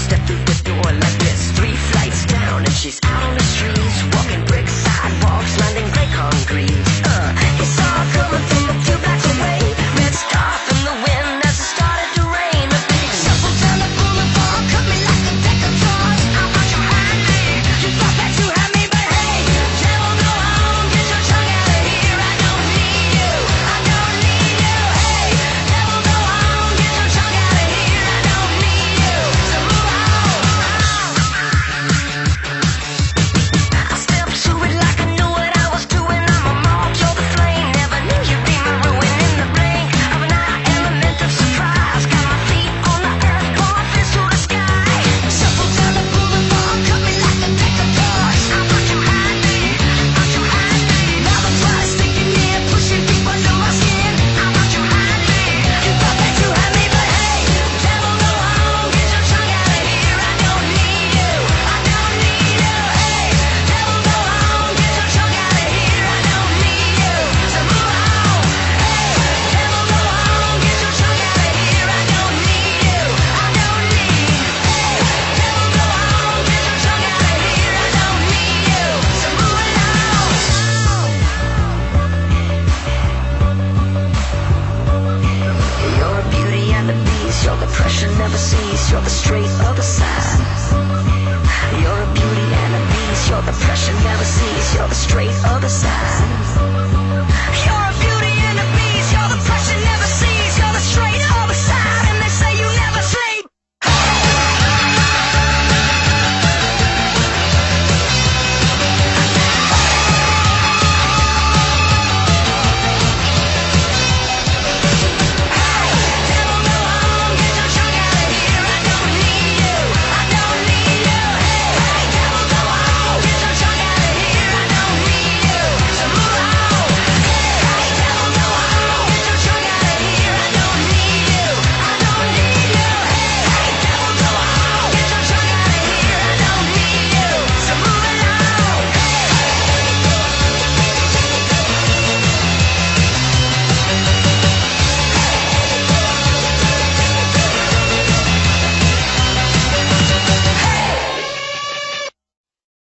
step through the door like this. 3 flights down and she's out on the streets, walking brick sidewalks, landing gray concrete. He saw her coming from a few blocks away, red scarf in the wind as it started to rain. A big shuffle down the boulevard, cut me like a deck of cards. I thought you had me, you thought that you had me, but hey, devil, go home, get your tongue out of here. I don't need you, I don't need you. Hey, devil, go home, get your tongue out of here. I don't need you, so move on. I stepped to it like I knew what I was doing. I'm a moth, you're the flame. Never knew you'd be my ruin in the blink of an eye. Element of surprise. Got my feet on the earth, pouring fists to the sky. Shuffle down the boulevard, cut me like a deck of cards. I thought you had me, thought you had me. Now the blood is sinking in, pushing deep under my skin. I thought you had me, you thought that you had me, but hey, devil, go home, get your tongue out of here. I don't need you, I don't need you. Hey, devil, go home, get your tongue out of here. I don't need you, so move on. Hey, devil, go home, get your tongue out of here. I don't need you, I don't need. Hey, devil, go home, get your tongue out of here. I don't need you, so move along. You're a beauty and a beast. Your depression never cease. You're the straight other side. You're a beauty and a beast. Your depression never cease. You're the straight other side.